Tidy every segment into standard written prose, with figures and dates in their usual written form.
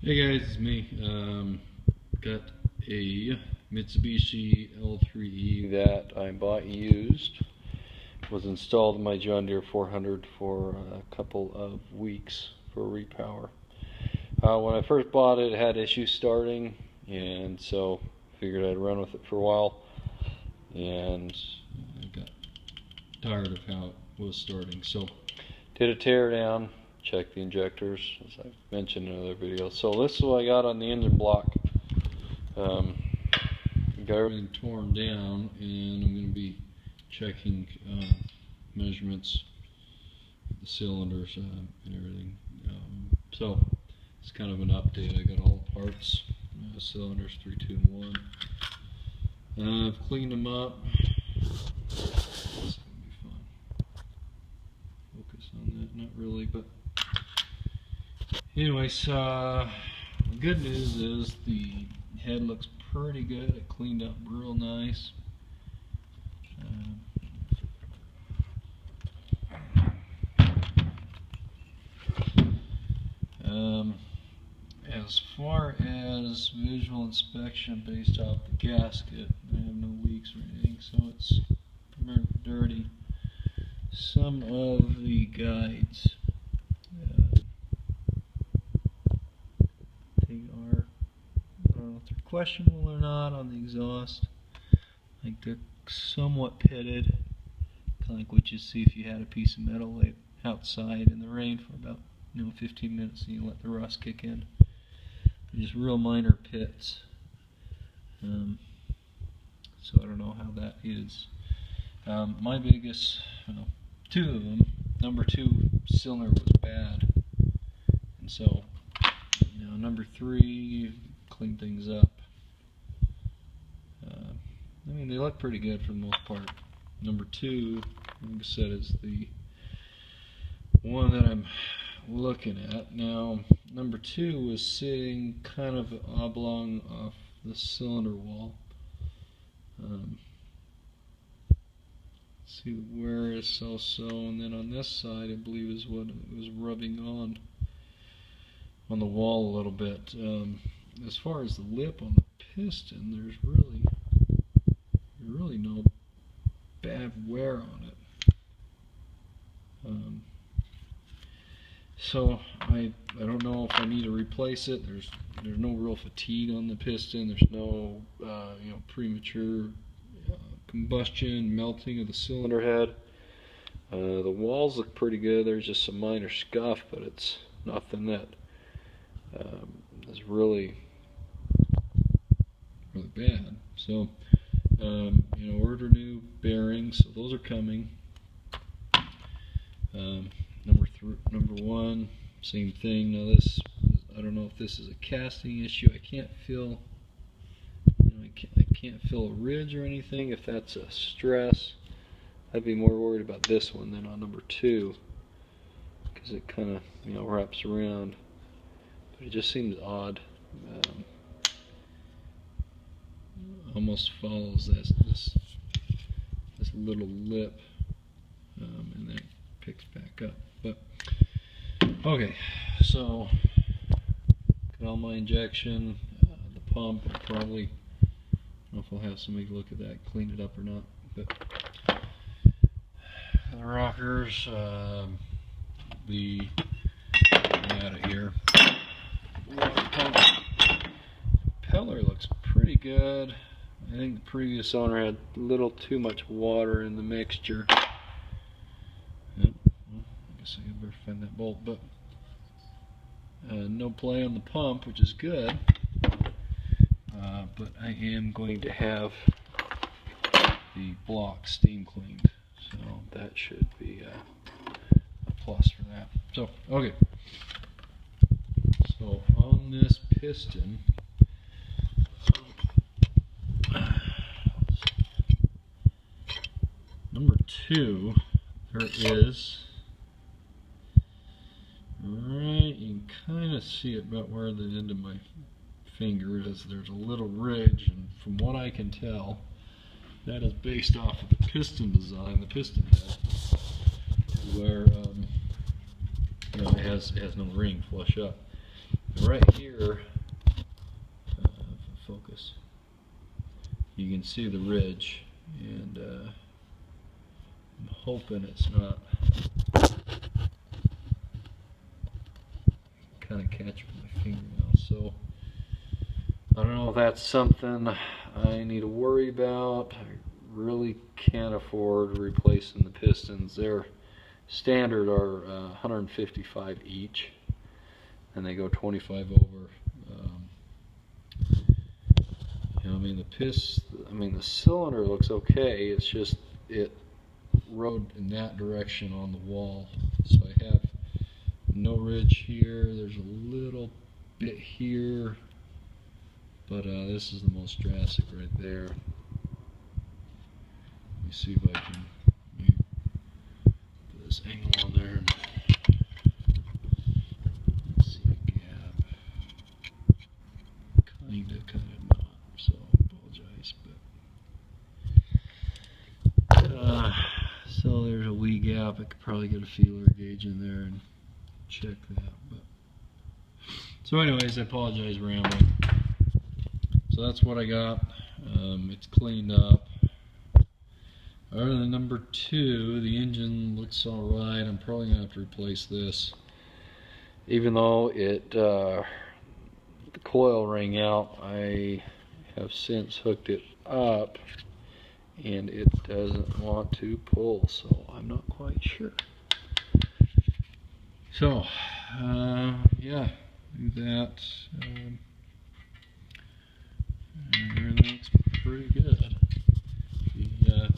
Hey guys, it's me. Got a Mitsubishi L3E that I bought used. Was installed in my John Deere 400 for a couple of weeks for repower. When I first bought it, it had issues starting, and so figured I'd run with it for a while. And I got tired of how it was starting, so did a tear down. Check the injectors, as I've mentioned in other videos. So this is what I got on the engine block. Got everything torn down, and I'm going to be checking measurements of the cylinders and everything. So it's kind of an update. I got all the parts, cylinders 3, 2, and 1. I've cleaned them up. This is going to be fun. Focus on that, not really, but anyways, the good news is the head looks pretty good. It cleaned up real nice. As far as visual inspection based off the gasket, I have no leaks or anything, so it's very dirty. Some of the guides, they are, I don't know if they're questionable or not on the exhaust. Like they're somewhat pitted, kind of like what you see if you had a piece of metal laid outside in the rain for about 15 minutes and you let the rust kick in. Just real minor pits. So I don't know how that is. My biggest, two of them, number 2 cylinder was bad, and so number 3 cleaned things up. I mean, they look pretty good for the most part. Number 2, like I said, is the one that I'm looking at now. Number 2 was sitting kind of oblong off the cylinder wall. See the wear is so, and then on this side I believe is what it was rubbing on the wall a little bit. As far as the lip on the piston, there's really no bad wear on it. So I don't know if I need to replace it. There's no real fatigue on the piston. There's no premature combustion, melting of the cylinder head. The walls look pretty good. There's just some minor scuff, but it's nothing that is really bad. So order new bearings. So those are coming. Number 1, same thing. Now this, I don't know if this is a casting issue. I can't feel, I can't feel a ridge or anything. If that's a stress, I'd be more worried about this one than on number 2, because it kind of wraps around. But it just seems odd. Almost follows this little lip, and then it picks back up. But okay, so got all my injection, the pump. I probably, I don't know if I'll have somebody look at that, clean it up or not. But the rockers, the out of here. Propeller looks pretty good. I think the previous owner had a little too much water in the mixture. Yep. Well, I guess I better find that bolt, but no play on the pump, which is good. But I am going to have the block steam cleaned, so that should be a plus for that. So okay. So on this piston, number 2, there is, right, you can kind of see it about where the end of my finger is. There's a little ridge, and from what I can tell, that is based off of the piston design, the piston head, where it has no ring flush up. Right here, focus, you can see the ridge, and I'm hoping it's not kind of catch with my fingernail. So I don't know if that's something I need to worry about. I really can't afford replacing the pistons. They're standard are 155 each, and they go 25 over. I mean the cylinder looks okay. It's just it rode in that direction on the wall. So I have no ridge here. There's a little bit here, but this is the most drastic right there. Let me see if I can put this angle on there and see a gap. Kind of not. So I apologize, but so there's a wee gap. I could probably get a feeler gauge in there and check that. But so, anyways, I apologize rambling. So that's what I got. It's cleaned up. Other than number 2, the engine looks alright. I'm probably gonna have to replace this, even though it the coil rang out. I have since hooked it up, and it doesn't want to pull, so I'm not quite sure. So, yeah, do that. Everything looks pretty good. The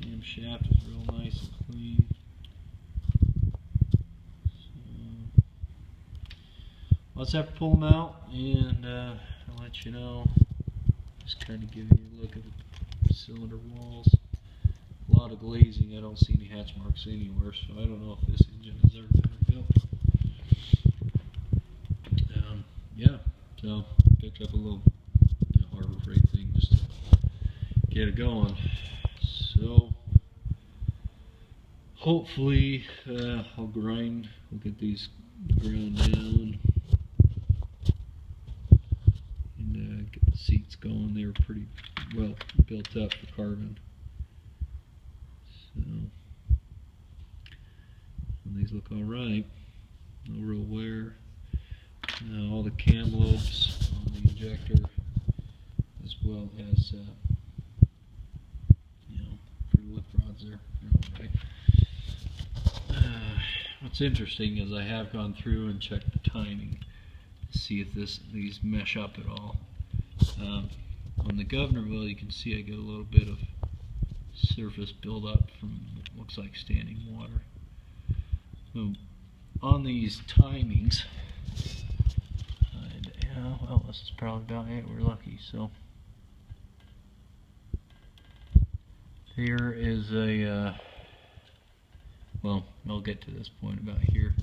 camshaft is real nice and clean. So, I'll just have to pull them out, and I'll let you know. Just kind of giving you a look at the cylinder walls. A lot of glazing. I don't see any hatch marks anywhere, so I don't know if this engine has ever been rebuilt. Yeah, so picked up a little Harbor Freight thing just to get it going. So hopefully we'll get these ground down and get the seats going. They were pretty well built up for carbon. So, and these look alright, no real wear. All the cam lobes on the injector, as well as for the lift rods there. What's interesting is I have gone through and checked the timing to see if these mesh up at all. On the governor wheel, you can see I get a little bit of surface buildup from what looks like standing water. So on these timings, well, this is probably about it. We're lucky. So here is a well, I'll get to this point about here.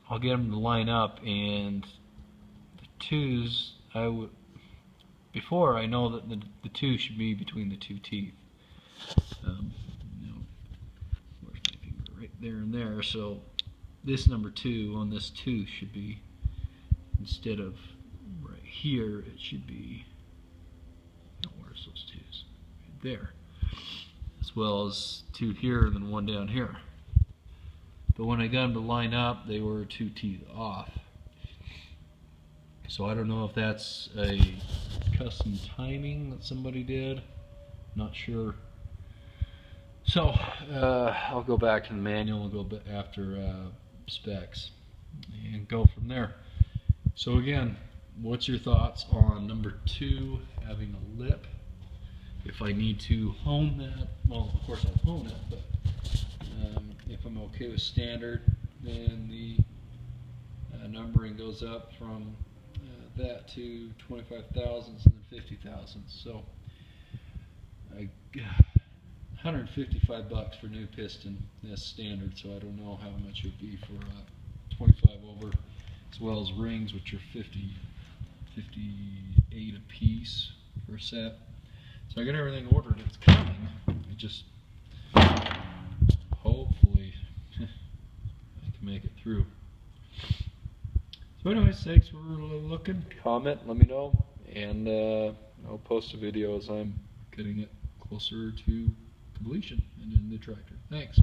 I'll get them to line up, and the twos, before I know that the 2 should be between the 2 teeth. Where's my finger? Right there and there. So this number 2 on this 2 should be, instead of right here, it should be, where's those 2s? Right there. As well as 2 here and then 1 down here. But when I got them to line up, they were 2 teeth off. So I don't know if that's a custom timing that somebody did. Not sure. So I'll go back to the manual and go after specs and go from there. So again, what's your thoughts on number 2 having a lip? If I need to hone that, well, of course I'll hone it, but if I'm okay with standard, then the numbering goes up from that to 25 thousandths and then 50 thousandths. So 155 bucks for new piston. That's standard, so I don't know how much it would be for 25 over, as well as rings, which are 58 a piece for a set. So I got everything ordered. It's coming. It just hopefully I can make it through. So anyways, thanks for looking. Comment, let me know, and I'll post a video as I'm getting it closer to completion and in the tractor. Thanks.